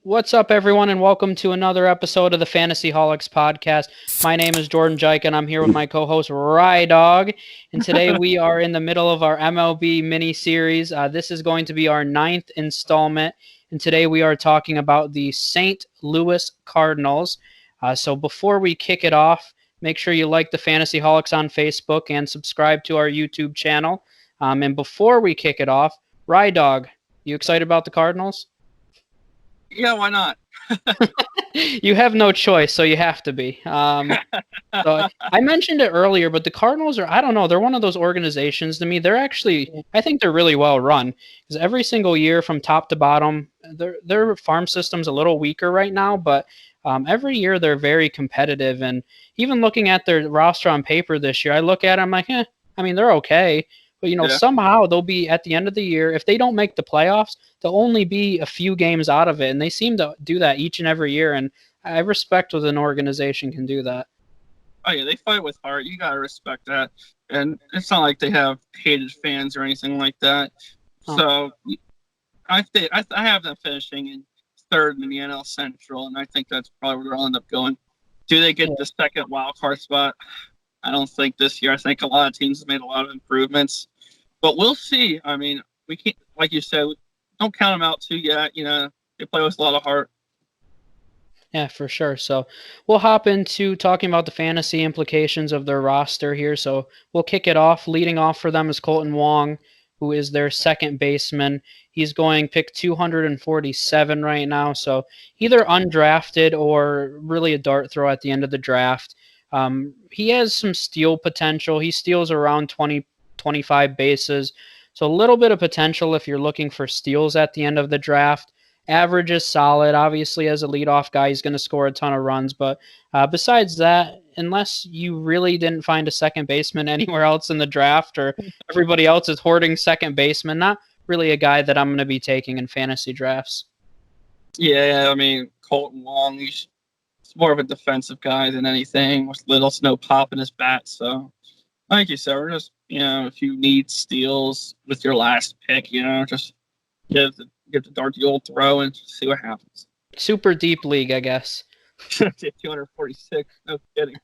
What's up, everyone, and welcome to another episode of the Fantasy Holics podcast. My name is Jordan Jike, and I'm here with my co-host Rydawg. And today we are in the middle of our MLB mini-series. This is going to be our 9th installment, and today we are talking about the St. Louis Cardinals. So before we kick it off, make sure you like the Fantasy Holics on Facebook and subscribe to our YouTube channel. And before we kick it off, Rydawg, you excited about the Cardinals? Yeah, why not? You have no choice, so you have to be. So I mentioned it earlier, but the Cardinals are, I don't know, they're one of those organizations to me. They're actually, I think they're really well run. Because every single year from top to bottom, their farm system's a little weaker right now, but every year they're very competitive. And even looking at their roster on paper this year, I look at it, I'm like, they're okay. But, somehow they'll be at the end of the year. If they don't make the playoffs, they'll only be a few games out of it. And they seem to do that each and every year. And I respect when an organization can do that. Oh, yeah, they fight with heart. You got to respect that. And it's not like they have hated fans or anything like that. Oh. So I have them finishing in third in the NL Central, and I think that's probably where they'll end up going. Do they get the second wild card spot? I don't think this year. I think a lot of teams have made a lot of improvements, but we'll see. I mean, we can't, like you said, don't count them out too yet. They play with a lot of heart. Yeah, for sure. So we'll hop into talking about the fantasy implications of their roster here. So we'll kick it off. Leading off for them is Kolten Wong, who is their second baseman. He's going pick 247 right now. So either undrafted or really a dart throw at the end of the draft. He has some steal potential. He steals around 25 bases. So a little bit of potential if you're looking for steals at the end of the draft. Average is solid. Obviously, as a leadoff guy, he's going to score a ton of runs. But besides that, unless you really didn't find a second baseman anywhere else in the draft or everybody else is hoarding second baseman, not really a guy that I'm going to be taking in fantasy drafts. Yeah, Kolten Wong, he's more of a defensive guy than anything, with little to no pop in his bat. So, like you said, we're just, if you need steals with your last pick, just give the dart the old throw and see what happens. Super deep league, I guess. 246, no kidding.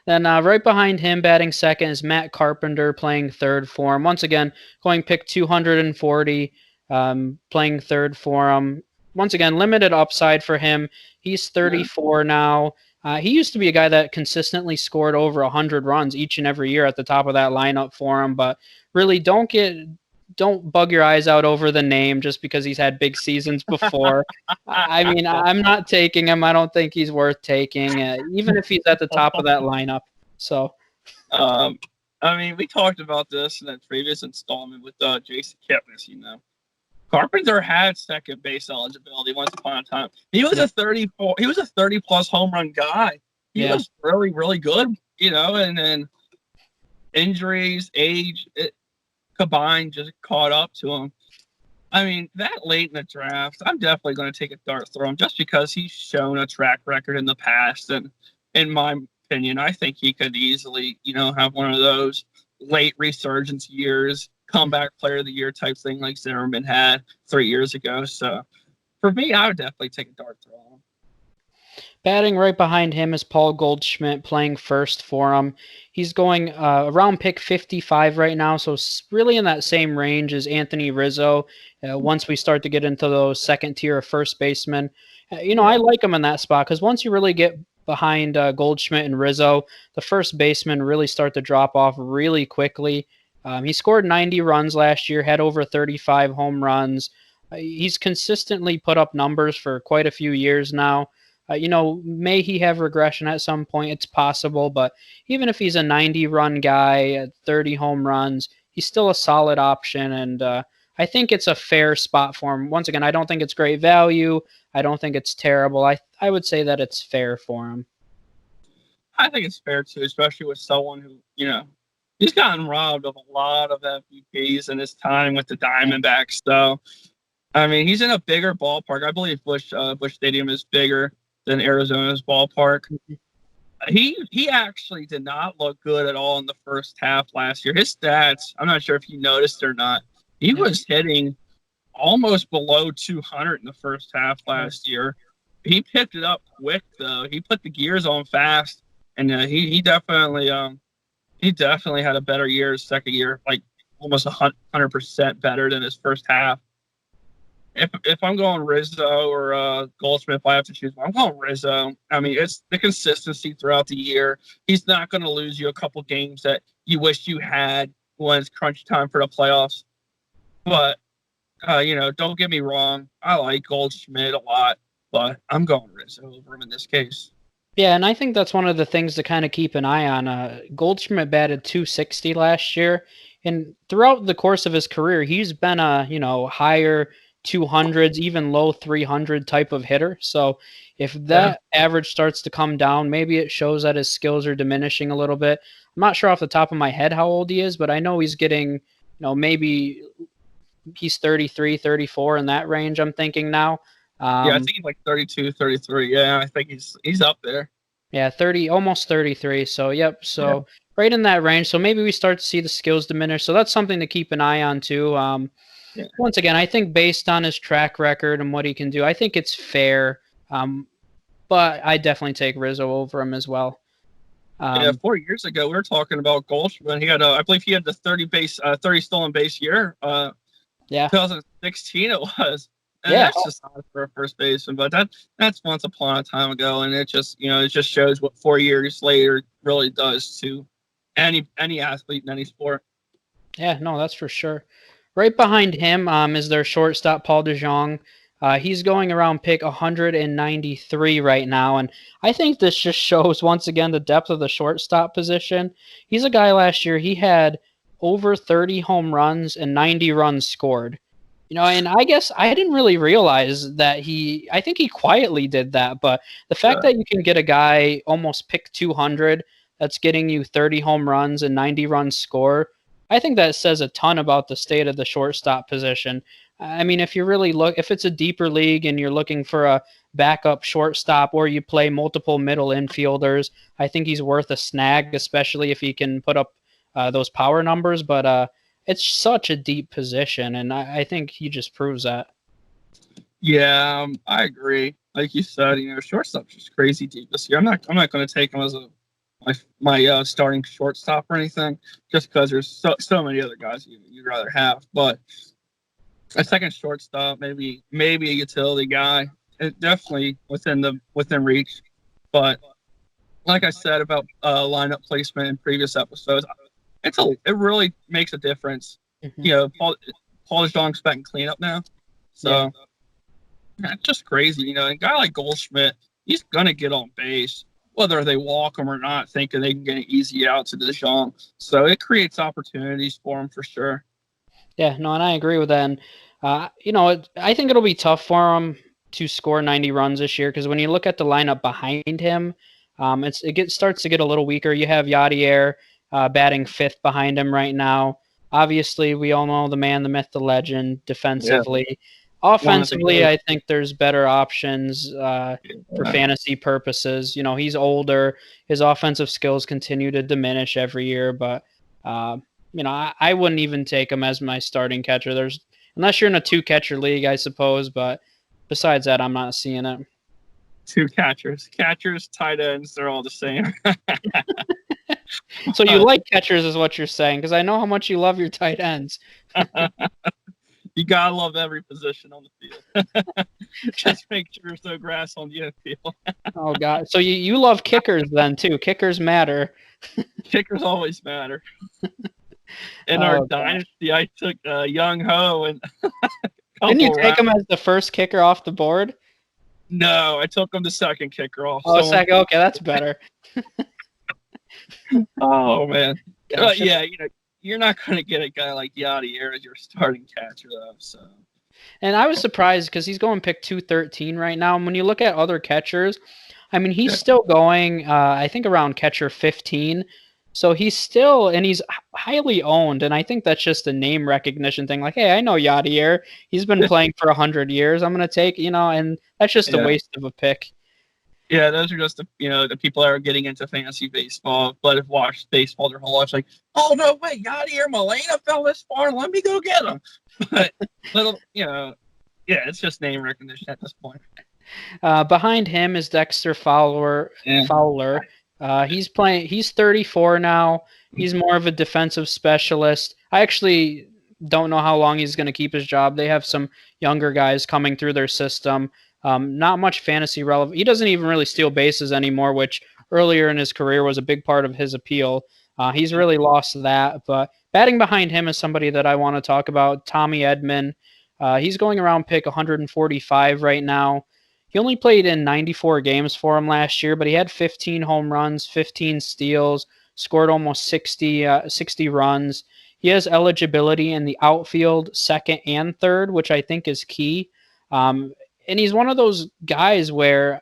Then right behind him, batting second, is Matt Carpenter, playing third for him. Once again, going pick 240, playing third for him. Once again, limited upside for him. He's 34 now. He used to be a guy that consistently scored over 100 runs each and every year at the top of that lineup for him. But really, don't bug your eyes out over the name just because he's had big seasons before. I'm not taking him. I don't think he's worth taking, even if he's at the top of that lineup. So, we talked about this in that previous installment with Jason Kipnis, Carpenter had second base eligibility once upon a time. He was a 30 plus home run guy. He was really, really good, and then injuries, age, combined just caught up to him. That late in the draft, I'm definitely going to take a dart throw him just because he's shown a track record in the past. And in my opinion, I think he could easily, have one of those late resurgence years, comeback player of the year type thing like Zimmerman had 3 years ago. So for me, I would definitely take a dart throw him. Batting right behind him is Paul Goldschmidt, playing first for him. He's going around pick 55 right now, so really in that same range as Anthony Rizzo. Once we start to get into those second tier of first basemen, I like him in that spot because once you really get behind Goldschmidt and Rizzo, the first basemen really start to drop off really quickly. He scored 90 runs last year, had over 35 home runs. He's consistently put up numbers for quite a few years now. May he have regression at some point? It's possible, but even if he's a 90-run guy, 30 home runs, he's still a solid option, and I think it's a fair spot for him. Once again, I don't think it's great value. I don't think it's terrible. I would say that it's fair for him. I think it's fair, too, especially with someone who, he's gotten robbed of a lot of MVPs in his time with the Diamondbacks. So, he's in a bigger ballpark. I believe Busch Stadium is bigger than Arizona's ballpark. He actually did not look good at all in the first half last year. His stats, I'm not sure if you noticed or not, he was hitting almost below 200 in the first half last year. He picked it up quick though. He put the gears on fast, and he definitely had a better year his second year, like almost 100% better than his first half. If I'm going Rizzo or Goldschmidt, if I have to choose one, I'm going Rizzo. I mean, it's the consistency throughout the year. He's not going to lose you a couple games that you wish you had when it's crunch time for the playoffs. But, don't get me wrong. I like Goldschmidt a lot, but I'm going Rizzo over him in this case. Yeah, and I think that's one of the things to kind of keep an eye on. Goldschmidt batted 260 last year, and throughout the course of his career, he's been a higher 200s, even low 300 type of hitter. So if that average starts to come down, maybe it shows that his skills are diminishing a little bit. I'm not sure off the top of my head how old he is, but I know he's getting, maybe he's 33, 34 in that range, I'm thinking now. I think he's like 32, 33. Yeah, I think he's up there. Yeah, 30, almost 33. So, yep. So, right in that range. So, maybe we start to see the skills diminish. So, that's something to keep an eye on, too. Once again, I think based on his track record and what he can do, I think it's fair. But I definitely take Rizzo over him as well. 4 years ago, we were talking about Goldschmidt. He had, I believe he had the 30 stolen base year. 2016 it was. And that's just not for a first baseman, but that's once upon a time ago, and it just shows what 4 years later really does to any athlete in any sport. Yeah, no, that's for sure. Right behind him is their shortstop, Paul DeJong. He's going around pick 193 right now, and I think this just shows once again the depth of the shortstop position. He's a guy last year, he had over 30 home runs and 90 runs scored. And I guess I didn't really realize that I think he quietly did that, but the fact that you can get a guy almost pick 200 that's getting you 30 home runs and 90 runs score, I think that says a ton about the state of the shortstop position. I mean, if it's a deeper league and you're looking for a backup shortstop or you play multiple middle infielders, I think he's worth a snag, especially if he can put up those power numbers. But it's such a deep position, and I think he just proves that. Yeah, I agree. Like you said, shortstop's just crazy deep this year. I'm not going to take him as my starting shortstop or anything, just because there's so many other guys you'd rather have. But a second shortstop, maybe a utility guy, it definitely within reach. But like I said about lineup placement in previous episodes, it really makes a difference. Mm-hmm. Paul DeJong's back in cleanup now, so it's just crazy. A guy like Goldschmidt, he's gonna get on base whether they walk him or not, thinking they can get an easy out to DeJong. So it creates opportunities for him for sure. Yeah, no, and I agree with that. And I think it'll be tough for him to score 90 runs this year because when you look at the lineup behind him, it starts to get a little weaker. You have Yadier batting fifth behind him right now. Obviously, we all know the man, the myth, the legend defensively. Yeah. Offensively, I think there's better options for fantasy purposes. He's older. His offensive skills continue to diminish every year. But, I wouldn't even take him as my starting catcher. Unless you're in a two-catcher league, I suppose. But besides that, I'm not seeing it. Two catchers. Catchers, tight ends, they're all the same. So you like catchers is what you're saying, because I know how much you love your tight ends. You gotta love every position on the field. Just make sure there's no grass on the infield. Oh, God. So you love kickers then, too. Kickers matter. Kickers always matter. In our dynasty, I took Young Ho. And didn't you take him as the first kicker off the board? No, I took him the second kicker off. Oh, second. Okay, that's better. Oh, man. Yeah, you're not going to get a guy like Yadier as your starting catcher, though. So. And I was surprised because he's going pick 213 right now. And when you look at other catchers, I mean, he's still going, I think, around catcher 15. So he's highly owned. And I think that's just a name recognition thing. Like, hey, I know Yadier. He's been playing for 100 years. I'm going to take, and that's just a waste of a pick. Yeah, those are just the people that are getting into fantasy baseball, but have watched baseball their whole life. Like, oh no, wait, Yadier Molina fell this far. Let me go get him. But little, yeah, it's just name recognition at this point. Behind him is Dexter Fowler. Yeah. Fowler. He's playing. He's 34 now. He's more of a defensive specialist. I actually don't know how long he's going to keep his job. They have some younger guys coming through their system. Not much fantasy relevant. He doesn't even really steal bases anymore, which earlier in his career was a big part of his appeal. He's really lost that. But batting behind him is somebody that I want to talk about, Tommy Edman. He's going around pick 145 right now. He only played in 94 games for him last year, but he had 15 home runs, 15 steals, scored almost 60 runs. He has eligibility in the outfield, second and third, which I think is key. And he's one of those guys where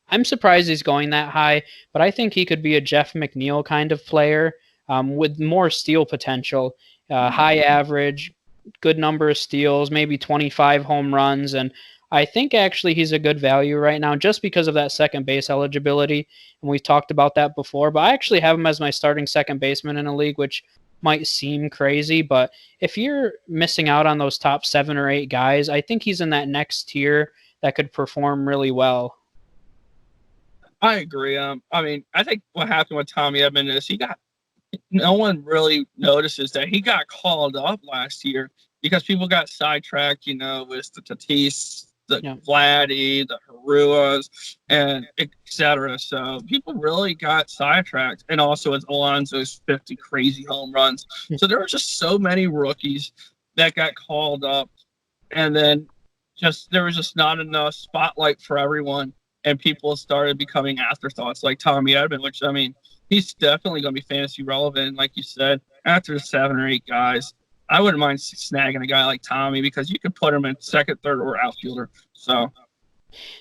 I'm surprised he's going that high, but I think he could be a Jeff McNeil kind of player with more steal potential, high average, good number of steals, maybe 25 home runs, and I think actually he's a good value right now just because of that second base eligibility. And we've talked about that before, but I actually have him as my starting second baseman in a league, which might seem crazy. But if you're missing out on those top 7 or 8 guys, I think he's in that next tier that could perform really well. I agree. I mean, I think what happened with Tommy Edman is no one really notices that he got called up last year because people got sidetracked, with the Tatis, the Vladdy, the Haruas, and etc. So people really got sidetracked, and also with Alonso's 50 crazy home runs. So there were just so many rookies that got called up, and then there was just not enough spotlight for everyone, and people started becoming afterthoughts like Tommy Edman, which, I mean, he's definitely going to be fantasy relevant. Like you said, after 7 or 8 guys, I wouldn't mind snagging a guy like Tommy because you could put him in second, third, or outfielder. So,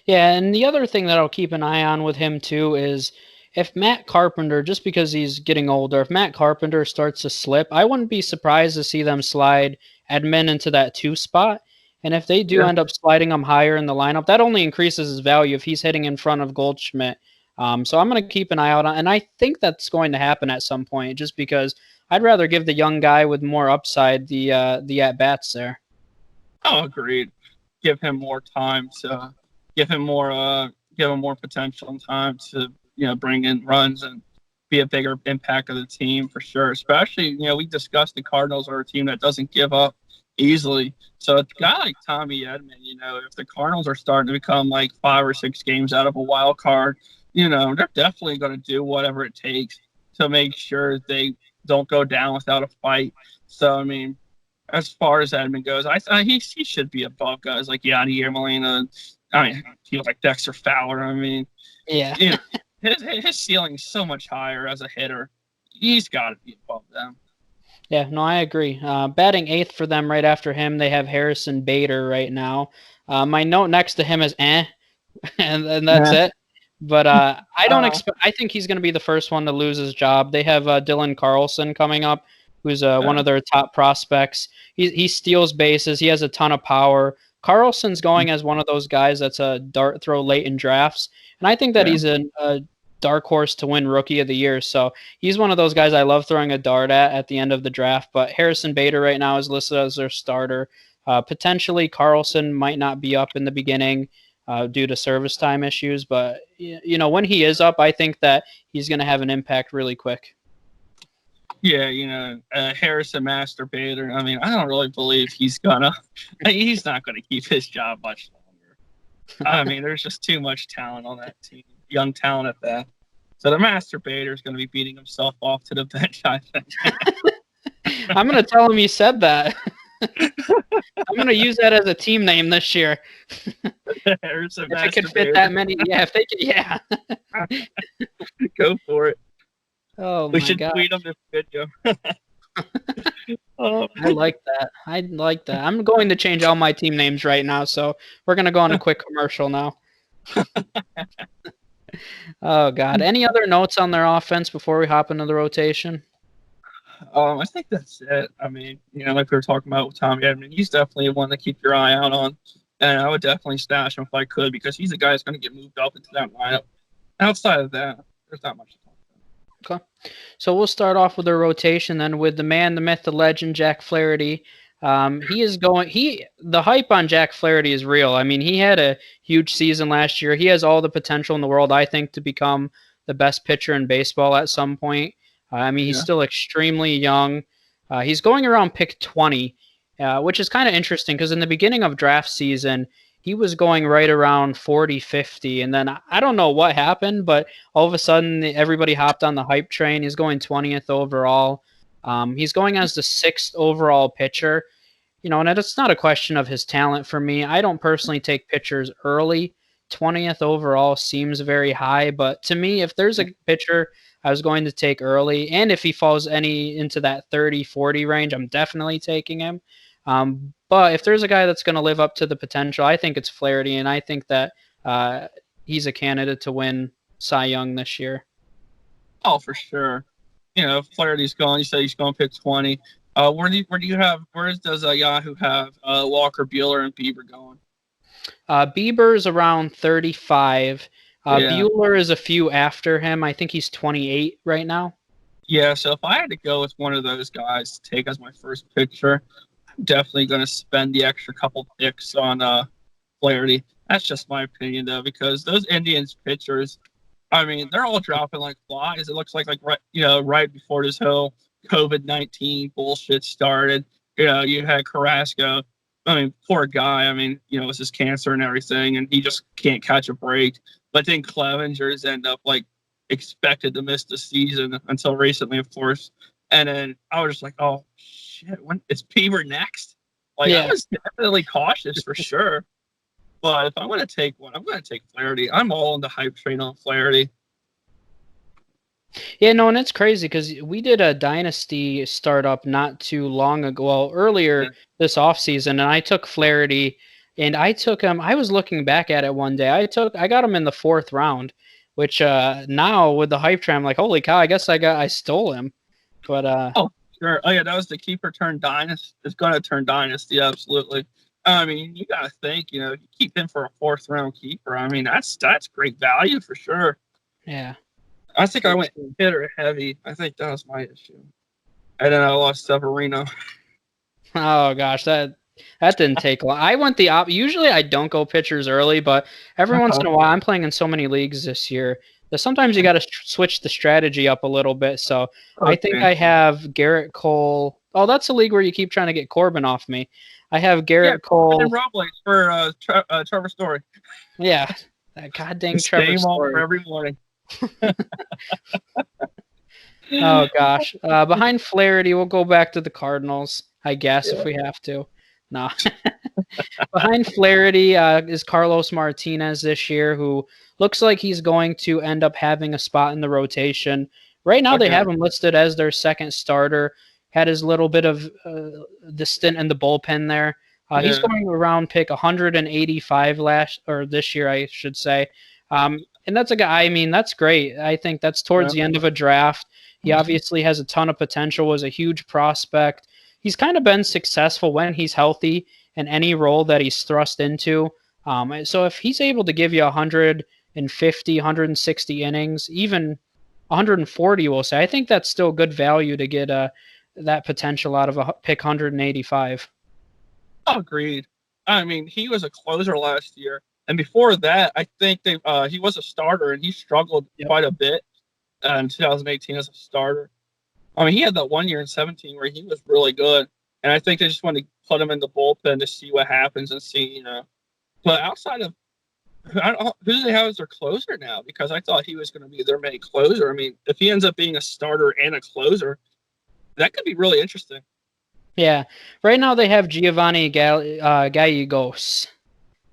yeah, and the other thing that I'll keep an eye on with him too is if Matt Carpenter, just because he's getting older, if Matt Carpenter starts to slip, I wouldn't be surprised to see them slide Edman into that 2 spot. And if they do end up sliding him higher in the lineup, that only increases his value if he's hitting in front of Goldschmidt. So I'm going to keep an eye out on, and I think that's going to happen at some point, just because I'd rather give the young guy with more upside the at bats there. Oh, agreed. Give him more time to give him more potential and time to bring in runs and be a bigger impact of the team for sure. Especially we discussed the Cardinals are a team that doesn't give up easily. So a guy like Tommy Edman, if the Cardinals are starting to become like 5 or 6 games out of a wild card, they're definitely going to do whatever it takes to make sure they don't go down without a fight. So, I mean, as far as Edman goes, he should be above guys like Yadier Molina. I mean, people like Dexter Fowler. I mean, yeah, his ceiling is so much higher as a hitter. He's got to be above them. Yeah, no, I agree. Batting 8th for them right after him, they have Harrison Bader right now. My note next to him is and that's it. But I don't expect. I think he's going to be the first one to lose his job. They have Dylan Carlson coming up, who's one of their top prospects. He steals bases. He has a ton of power. Carlson's going as one of those guys that's a dart throw late in drafts, and I think that he's a dark horse to win Rookie of the Year. So he's one of those guys I love throwing a dart at the end of the draft. But Harrison Bader right now is listed as their starter. Potentially Carlson might not be up in the beginning due to service time issues, but when he is up, I think that he's going to have an impact really quick. Yeah, Harrison Master Bader. I mean, I don't really believe he's not gonna keep his job much longer. I mean, there's just too much talent on that team, young talent at that. So the Master Bader is going to be beating himself off to the bench, I think. I'm going to tell him you said that. I'm going to use that as a team name this year. Harrison if I could fit that many, if they could, Go for it. Oh, we should tweet them this video. I like that. I'm going to change all my team names right now, so we're going to go on a quick commercial now. Oh, God. Any other notes on their offense before we hop into the rotation? I think that's it. I mean, like we were talking about with Tommy Edman, he's definitely one to keep your eye out on. And I would definitely stash him if I could because he's a guy that's going to get moved up into that lineup Outside of that, there's not much to talk about. Okay. So we'll start off with a rotation then with the man, the myth, the legend, Jack Flaherty. The hype on Jack Flaherty is real. I mean, he had a huge season last year. He has all the potential in the world, I think, to become the best pitcher in baseball at some point. I mean, he's Yeah. still extremely young. He's going around pick 20, which is kind of interesting because in the beginning of draft season, he was going right around 40, 50. And then I don't know what happened, but all of a sudden everybody hopped on the hype train. He's going 20th overall. He's going as the 6th overall pitcher. And it's not a question of his talent for me. I don't personally take pitchers early. 20th overall seems very high, but to me, if there's a pitcher I was going to take early, and if he falls any into that 30, 40 range, I'm definitely taking him. But if there's a guy that's going to live up to the potential, I think it's Flaherty, and I think that he's a candidate to win Cy Young this year. Oh, for sure. Flaherty's gone. You said he's going to pick 20. Where does Yahoo have Walker, Buehler, and Bieber going? Bieber's around 35. Yeah. Buehler is a few after him. I think he's 28 right now. Yeah, so if I had to go with one of those guys to take as my first pitcher, I'm definitely going to spend the extra couple picks on Flaherty. That's just my opinion, though, because those Indians pitchers, I mean, they're all dropping like flies. It looks like right before this whole COVID-19 bullshit started. You had Carrasco. I mean, poor guy. I mean, it's his cancer and everything, and he just can't catch a break. But then Clevenger's end up expected to miss the season until recently, of course. And then I was just like, oh shit, when it's Bieber next? I was definitely cautious for sure. But if I'm going to take one, I'm going to take Flaherty. I'm all on the hype train on Flaherty. Yeah, no, and it's crazy because we did a dynasty startup not too long ago, earlier this offseason, and I took Flaherty, and I took him. I was looking back at it one day. I got him in the 4th round, which now with the hype train, I'm like, holy cow! I guess I stole him. But oh sure, oh yeah, that was the keeper turn dynasty. It's going to turn dynasty, absolutely. I mean, you got to think, you keep him for a 4th round keeper. I mean, that's great value for sure. Yeah. I think I went hitter heavy. I think that was my issue. And then I lost Severino. Oh gosh, that didn't take long. I went the usually I don't go pitchers early, but every once in a while I'm playing in so many leagues this year that sometimes you got to switch the strategy up a little bit. So I think I have Garrett Cole. Oh, that's a league where you keep trying to get Corbin off me. I have Garrett Cole and Robles for Trevor Story. Yeah, that goddamn Trevor Story for every morning. Oh gosh, behind Flaherty, we'll go back to the Cardinals, I guess, if we have to. No, behind Flaherty is Carlos Martinez this year, who looks like he's going to end up having a spot in the rotation. Right now, they have him listed as their 2nd starter. Had his little bit of the stint in the bullpen there. He's going around pick 185 this year, I should say. And that's a guy, I mean, that's great. I think that's towards the end of a draft. He obviously has a ton of potential, was a huge prospect. He's kind of been successful when he's healthy in any role that he's thrust into. So if he's able to give you 150, 160 innings, even 140, we'll say, I think that's still good value to get that potential out of a pick 185. Agreed. I mean, he was a closer last year. And before that, I think he was a starter, and he struggled quite a bit in 2018 as a starter. I mean, he had that 1 year in 17 where he was really good, and I think they just wanted to put him in the bullpen to see what happens and see, But outside of who do they have as their closer now? Because I thought he was going to be their main closer. I mean, if he ends up being a starter and a closer, that could be really interesting. Yeah, right now they have Giovanni Gallegos.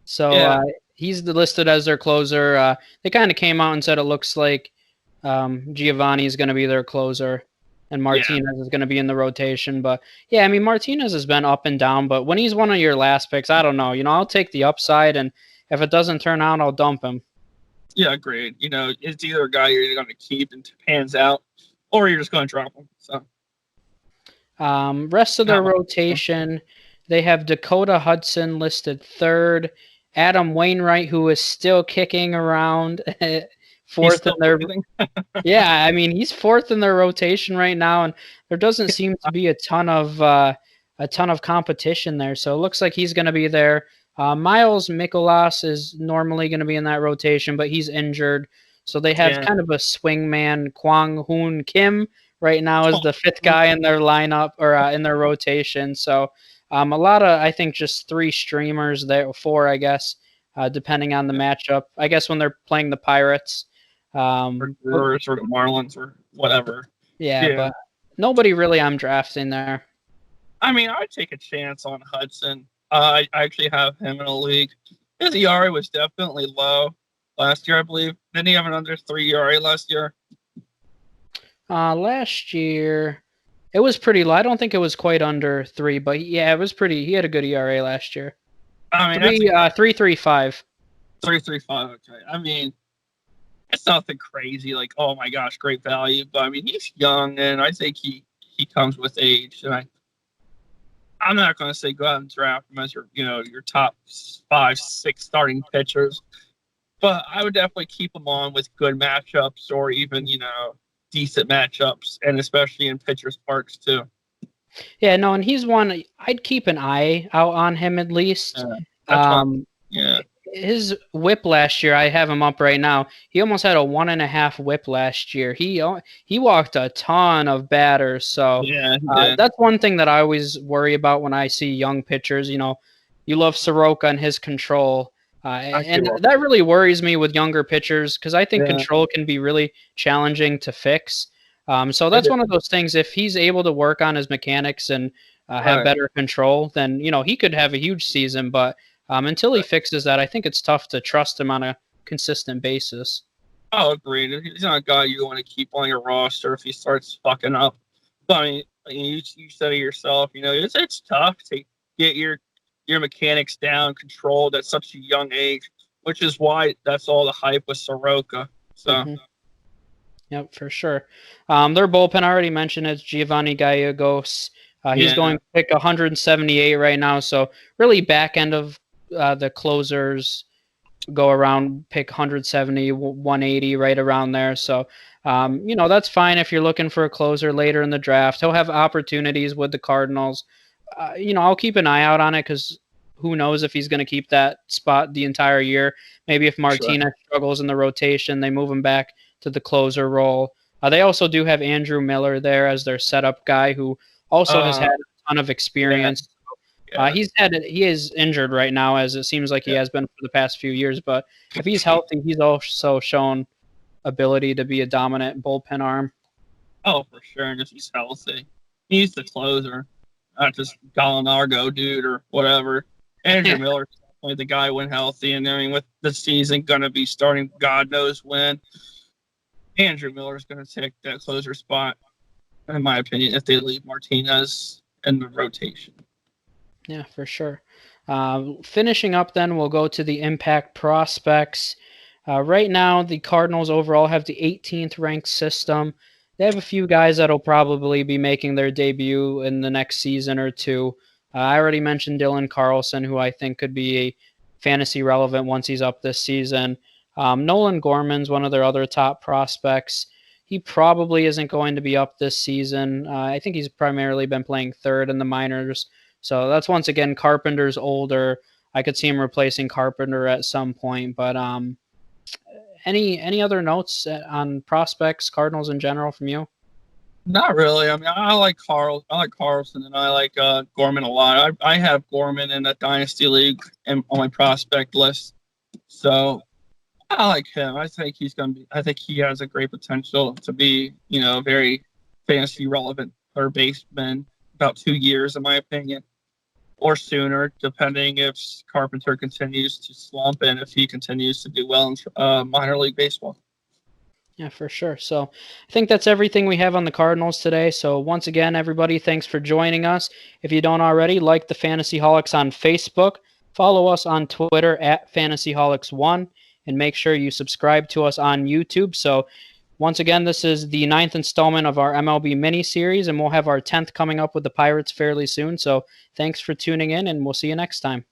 So he's listed as their closer. They kind of came out and said it looks like Giovanni is going to be their closer and Martinez is going to be in the rotation. But, yeah, I mean, Martinez has been up and down. But when he's one of your last picks, I don't know. I'll take the upside, and if it doesn't turn out, I'll dump him. Yeah, agreed. It's either a guy you're going to keep and pans out, or you're just going to drop him. So, rest of their rotation, they have Dakota Hudson listed 3rd. Adam Wainwright, who is still kicking around, He's fourth in still their breathing. yeah. I mean, he's fourth in their rotation right now, and there doesn't seem to be a ton of competition there. So it looks like he's going to be there. Miles Mikolas is normally going to be in that rotation, but he's injured. So they have Yeah. kind of a swingman. Kwang Hoon Kim right now is the fifth guy in their lineup or in their rotation. So a lot of, I think, just three streamers there, four, I guess, depending on the matchup. I guess when they're playing the Pirates. Or Brewers or the Marlins or whatever. Yeah, but nobody really I'm drafting there. I mean, I would take a chance on Hudson. I actually have him in a league. His ERA was definitely low last year, I believe. Didn't he have an under 3 ERA last year? Last year, it was pretty low. I don't think it was quite under 3, but yeah, it was pretty. He had a good ERA last year. I mean, 3.35. 3.35. Okay. I mean, it's nothing crazy. Like, oh my gosh, great value. But I mean, he's young, and I think he comes with age. And I'm not going to say go out and draft him as your top 5, 6 starting pitchers, but I would definitely keep him on with good matchups or even decent matchups, and especially in pitchers' parks too. Yeah, no, and he's one I'd keep an eye out on him at least. Yeah. His whip last year, I have him up right now. He almost had a 1.5 whip last year. He walked a ton of batters, so that's one thing that I always worry about when I see young pitchers. You love Soroka and his control, and that really worries me with younger pitchers because I think control can be really challenging to fix. So that's one of those things. If he's able to work on his mechanics and have better control, then he could have a huge season, but until he fixes that, I think it's tough to trust him on a consistent basis. Oh, agreed. He's not a guy you want to keep on your roster if he starts fucking up. But I mean, you said it yourself. It's tough to get your mechanics down, controlled at such a young age, which is why that's all the hype with Soroka. So. Yep, for sure. Their bullpen, I already mentioned, is Giovanni Gallegos. He's going to pick 178 right now, so really back end of the closers go around pick 170, 180, right around there. So, that's fine if you're looking for a closer later in the draft. He'll have opportunities with the Cardinals. I'll keep an eye out on it because who knows if he's going to keep that spot the entire year. Maybe if Martinez struggles in the rotation, they move him back to the closer role. They also do have Andrew Miller there as their setup guy who also has had a ton of experience. He is injured right now, as it seems like he has been for the past few years. But if he's healthy, he's also shown ability to be a dominant bullpen arm. Oh, for sure. And if he's healthy, he's the closer, not just Gallinardo dude or whatever. Andrew Miller's definitely the guy when healthy. And I mean, with the season going to be starting, God knows when, Andrew Miller's going to take that closer spot, in my opinion, if they leave Martinez in the rotation. Yeah, for sure. Finishing up then, we'll go to the impact prospects. Right now, the Cardinals overall have the 18th ranked system. They have a few guys that'll probably be making their debut in the next season or two. I already mentioned Dylan Carlson, who I think could be a fantasy relevant once he's up this season. Nolan Gorman's one of their other top prospects. He probably isn't going to be up this season. I think he's primarily been playing third in the minors. So that's once again Carpenter's older. I could see him replacing Carpenter at some point. But any other notes on prospects, Cardinals in general from you? Not really. I mean, I like Carlson, and I like Gorman a lot. I have Gorman in a dynasty league on my prospect list, so I like him. I think he has a great potential to be, very fantasy relevant third baseman about 2 years, in my opinion, or sooner, depending if Carpenter continues to slump and if he continues to do well in minor league baseball. Yeah, for sure. So I think that's everything we have on the Cardinals today. So once again, everybody, thanks for joining us. If you don't already, like the Fantasyholics on Facebook, follow us on Twitter at Fantasyholics1, and make sure you subscribe to us on YouTube. So once again, this is the 9th installment of our MLB mini-series, and we'll have our 10th coming up with the Pirates fairly soon. So thanks for tuning in, and we'll see you next time.